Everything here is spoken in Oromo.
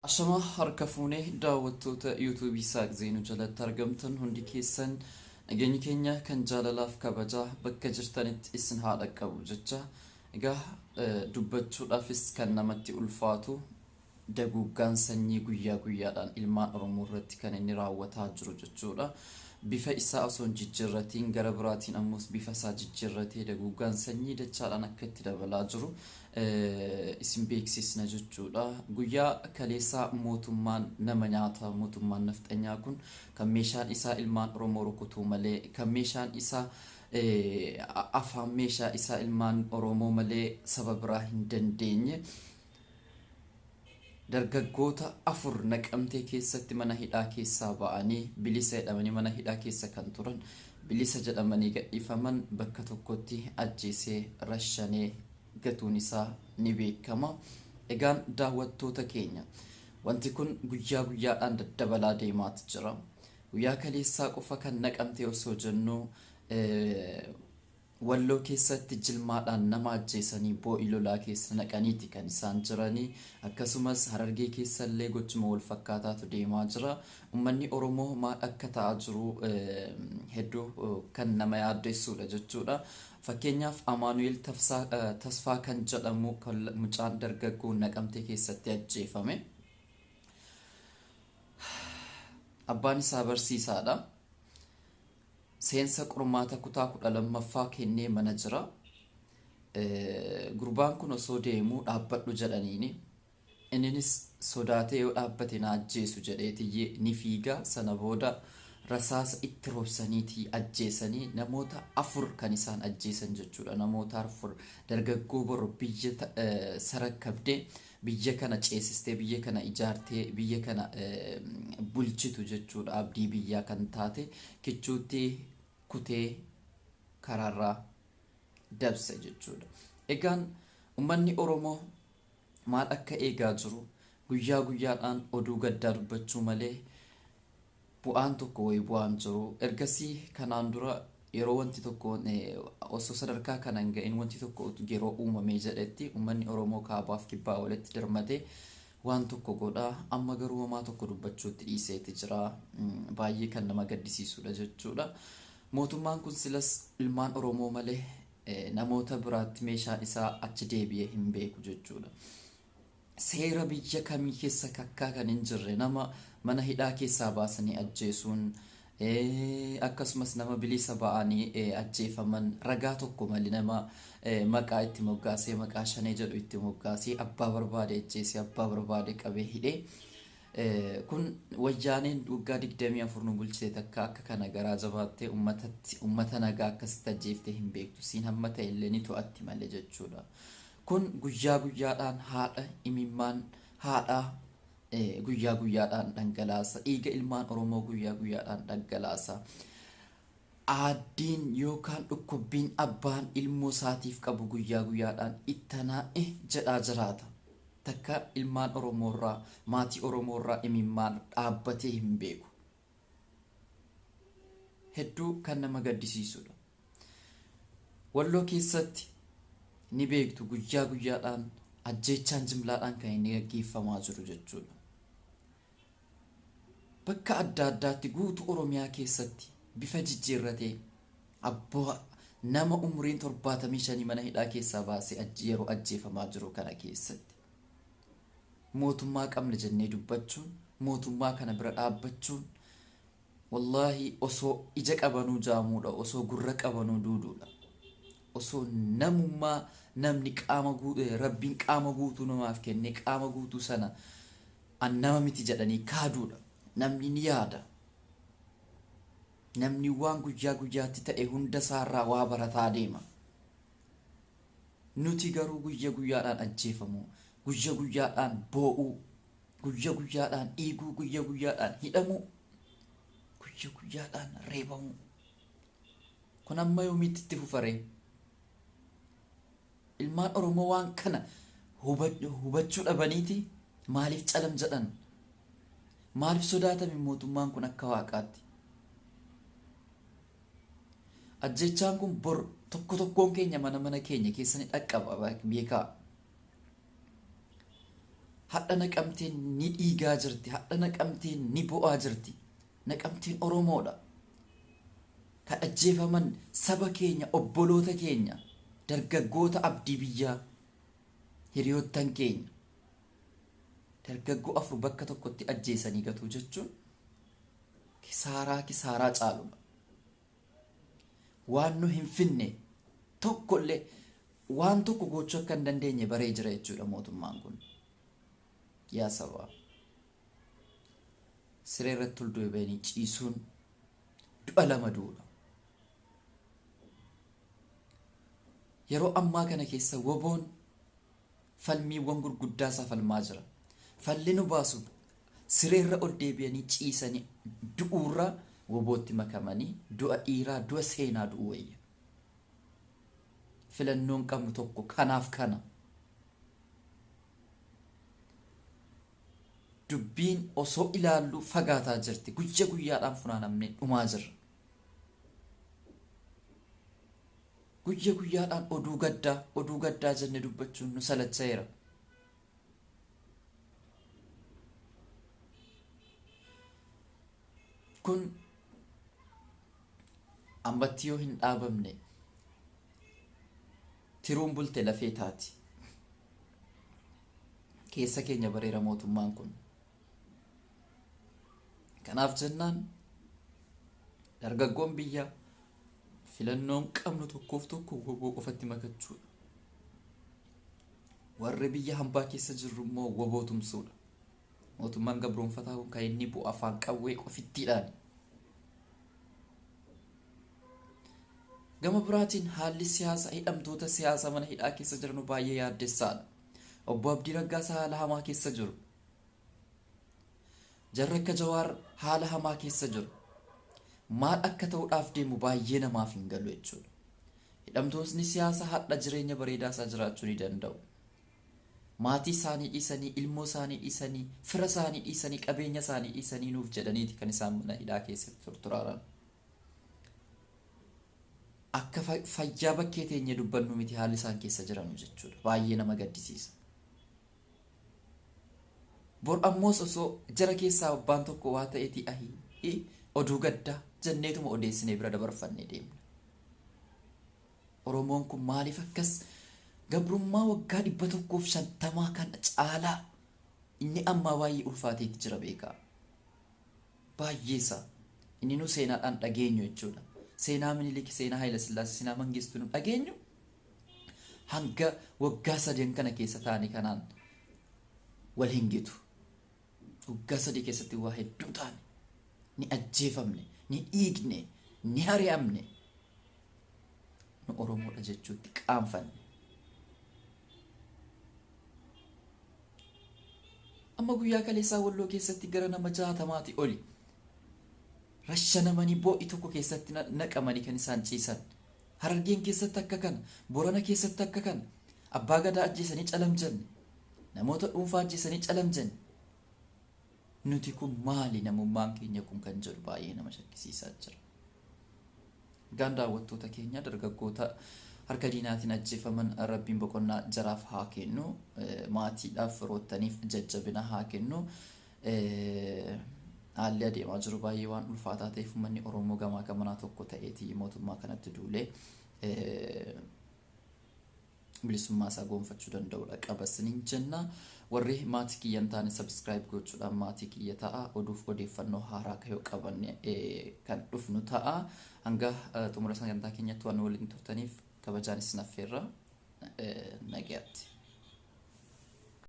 Ashama harka fuunee daawwattoota yuutuubii saaqzeenuu jalatti argamtan hundi keessan nageenyi keenya kan jaalalaaf kabajaa bakka jirtanitti isin haa dhaqqabu jecha egaa dubbachuudhaafis kan namatti ulfaatu daguuggaan sanyii guyyaa guyyaadhaan ilmaan Oromoo irratti kan inni raawwataa jiru jechuudha. Bifa isaa osoo hin jijjiirratiin gara biraatiin ammoo bifa isaa jijjiirratee daguuggaan sanyii dachaadhaan akka itti dabalaa jiru isin beeksisna jechuudha. Guyyaa kaleessaa mootummaan nama nyaata mootummaan nafxanyaa kun kan meeshaan isaa ilmaan Oromoo rukutuu malee kan meeshaan isaa afaan meeshaa isaa ilmaan Oromoo malee saba biraa hin dandeenye dargaggoota 4 Naqamtee keessatti mana hidhaa keessaa ba'anii bilisa jedhamanii mana hidhaa keessa kan turan bilisa jedhamanii gadhiifaman bakka tokkotti ajjeesee rashanee gatuun isaa ni beekama. Egaan daawwattoota keenya wanti kun guyyaa guyyaadhaan daddabalaa deemaa jira. Guyyaa kaleessaa qofa kan Naqamtee osoo jennu Walloo keessatti jilmaadhaan nama ajjeesanii boo'ii lolaa keessa naqaniiti kan isaan jiranii. Akkasumas Harargee keessallee gochuma wal fakkaataatu deemaa jira. Uummanni Oromoo maal akka ta'aa jiru hedduu kan nama yaaddeessudha jechuudha. Fakkeenyaaf Amaanu'eel Tasfaa kan jedhamu mucaan dargaggoo Naqamtee keessatti ajjeefame. Abbaan isaa barsiisaadha. Seensa qormaata kutaa 12ffaa kennee mana jira. Gurbaan kun osoo deemuu dhaabbadhu jedhaniini. Innis sodaatee yoo dhaabbate na ajjeesu jedheetiyyee ni fiiga. Sana booda rasaasa itti roobsaniitii ajjeesanii namoota 4 kan isaan ajjeesan jechuudha. Namoota 4 dargaggoo boroo biyya sarakkabdee biyya kana ceesistee biyya kana ijaartee biyya kana bulchitu jechuudha. Abdii biyyaa kan taate kichuutti kutee karaarraa dabse jechuudha. Egaan uummanni Oromoo maal akka eegaa jiru guyyaa guyyaadhaan oduu gaddaa dubbachuu malee bu'aan tokko way bu'aan jiru. Ergasii kanaan dura yeroo wanti tokko osoo sadarkaa kanan ga'in wanti tokko yeroo uumamee jedhetti uummanni Oromoo kaabaaf kibbaa walitti dirmatee waan tokko godhaa. Amma garuu homaa tokko dubbachuutti dhiiseeti jira. Baay'ee kan nama gaddisiisudha jechuudha. Mootummaan kun silas ilmaan Oromoo malee namoota biraatti meeshaan isaa achi deebi'ee hin beeku jechuudha. Seera biyya kamii keessa kakkaa kan hin jirre nama mana hidhaa keessaa baasanii ajjeesuun akkasumas nama bilisa ba'anii ajjeefaman ragaa tokko malee nama maqaa itti moggaasee maqaa shanee jedhu itti moggaasee abbaa barbaade ajjeesee abbaa barbaade qabee hidhee kun wayyaaneen waggaa 24 nu bulchite takka akka kana garaa jabaattee ummata nagaa akkasitti ajjeeftee hin beektu. Siin hamma ta'e illee ni to'atti malee jechuudha. Kun guyyaa guyyaadhaan haadha imimmaan haadhaa guyyaa guyyaadhaan dhangalaasa. Dhiiga ilmaan Oromoo guyyaa guyyaadhaan dhangalaasa. Aaddiin yookaan dhukkubbiin abbaan ilmoo isaatiif qabu guyyaa guyyaadhaan ittanaa'e jedhaa jiraata. Takka ilmaan Oromoo irraa maatii Oromoo irraa imimmaan dhaabbatee hin beeku. Hedduu kan nama gaddisiisudha. Walloo keessatti ni beektu guyyaa guyyaadhaan ajjeechaan jimlaadhaan kan inni gaggeeffamaa jiru jechuudha. Bakka adda addaatti guutuu Oromiyaa keessatti bifa jijjiirratee abbaa nama umriin 75 mana hidhaa keessaa baasee yeroo ajjeefamaa jiru kana keessatti. Mootummaa qabna jennee dubbachuun mootummaa kana bira dhaabbachuun wallahi osoo ija qabanuu jaamuudha, osoo gurra qabanuu duuduudha, osoo namummaa namni rabbiin qaama guutuu namaaf kennee qaama guutuu sana an nama miti jedhanii kaaduudha. Namni ni yaada. Namni waan guyyaa guyyaatti ta'e hunda isaarraa waa barataa deema. Nuti garuu guyyaa guyyaadhaan ajjeefamuu, guyyaa guyyaadhaan boo'uu, guyyaa guyyaadhaan dhiiguu, guyyaa guyyaadhaan hidhamuu, guyyaa guyyaadhaan reebamuu. Kun amma yoomiitti itti fufaree? Ilmaan Oromoo waan kana hubachuu dhabaniiti maaliif calam jedhan? Maaliif sodaatame mootummaan kun akka waaqaatti? Ajjechaan kun bor tokkoon keenya mana keenya keessanii dhaqqaba beekaa. Haadha Naqamteen ni dhiigaa jirti. Haadha Naqamteen ni bu'aa jirti. Naqamteen Oromoodha. Kan ajjeefaman saba keenya, obboloota keenya, dargaggoota abdii biyyaa, hiriyoottan keenya. Dargaggoo 4 bakka tokkotti ajjeesanii gatuu jechuun kisaaraa caaludha. Waan nu hin finne tokkollee waan tokko gochuu akka hin dandeenye baree jira jechuudha mootummaan kun. Yaa sabaa siree irratti ol deebi'anii ciisuun du'a lama duudha. Yeroo ammaa kana keessa woboon falmiiwwan gurguddaa isaa falmaa jira. Falli nu baasu siree irra ol deebi'anii ciisanii du'uurra wobootti makamanii du'a dhiiraa du'a seenaa du'u wayya. Filannoon qabnu tokko kanaaf kana. Dubbiin osoo ilaallu fagaataa jirti. Guyyaadhaan funaanamnee dhumaa jirra. Guyyaadhaan oduu gaddaa jennee dubbachuun nu salachaa'eera. Kun ammatti yoo hin dhaabamne tiruun bulte lafee taati. Keessa keenya bareera mootummaan kun. Kanaaf jennaan dargaggoon biyya filannoon qabnu tokkoof tokko woboo qofatti makachuudha. Warri biyya hambaa keessa jirru immoo woboo tumsuudha. Mootummaan gabroonfataa kun kan inni bu'u afaan qawwee qofittiidhaan. Gama biraatiin haalli siyaasa hidhamtoota siyaasa mana hidhaa keessa jiran baay'ee yaaddessaadha. Obbo Abdii Raggaasaa haala hamaa keessa jiru. Jarri akka Jawaar haala hamaa keessa jiru. Maal akka ta'uudhaaf deemu baay'ee namaaf hin galu jechuudha. Hidhamtoonni siyaasa hadha jireenya bareedaa isaa jiraachuu ni danda'u. Maatii isaanii dhiisanii, ilmoo isaanii dhiisanii, fira isaanii dhiisanii, qabeenya isaanii dhiisanii nuuf jedhaniiti kan isaan mana hidhaa keessatti torturaaran. Akka fayyaa bakkee teenye dubbannu miti haalli isaan keessa jiranu jechuudha. Baay'ee nama gaddisiisa. Bor ammoos osoo jara keessaa abbaan tokko waa ta'eeti ahii oduu gaddaa jenneetuma odeessinee bira dabarfannee deemna. Oromoon kun maaliif akkas gabrummaa waggaa 150 kan caalaa inni ammaa baay'ee ulfaateetti jira beekaa. Baay'eesa inni nu seenaadhaan dhageenyu jechuudha. Seenaa Minilik, seenaa Haayila Sillaasee, seenaa Mangistuu nu dhageenyu hanga waggaa 3 kana keessa taane kanaan wal hin gitu. Waggaa 3 keessatti waa hedduu taane. Ni ajjeefamne, ni dhiigne, ni hari'amne. Nu Oromoodha jechuutti qaanfanne. Amma guyyaa kaleessaa Walloo keessatti gara nama 60 oli. Rashanamanii boo'i tokko keessatti naqamanii kan isaan ciisan. Harargeen keessatti akka kana, Borana keessatti akka kana, abbaa gadaa ajjeesanii calamjanne, namoota dhuunfaa ajjeesanii calamjanne. Nuti kun maali namummaan keenya kun kan jedhu baay'ee nama shakkisiisaa jira. Gaan daawwattoota keenya dargaggoota harka diinaatiin ajjeefaman Rabbiin boqonnaa jaraaf haa kennu, maatiidhaaf firoottaniif jajjabina haa kennu. Haalli adeemaa jiru baay'ee waan ulfaataa ta'eef uummanni Oromoo gamaa gamanaa tokko ta'eeti mootummaa kanatti duulee bilisummaa isaa goonfachuu danda'udha qabasaniin jenna. Warri maatii kiyya hin taane subscribe gochuudhaan maatii kiyya ta'a. Oduuf odeeffannoo haaraa kayoo qabanne kan dhufnu ta'a. Hanga xumura sagantaa keenyatti waan waliin turtaniif kabajaan isin affeerra nagaatti.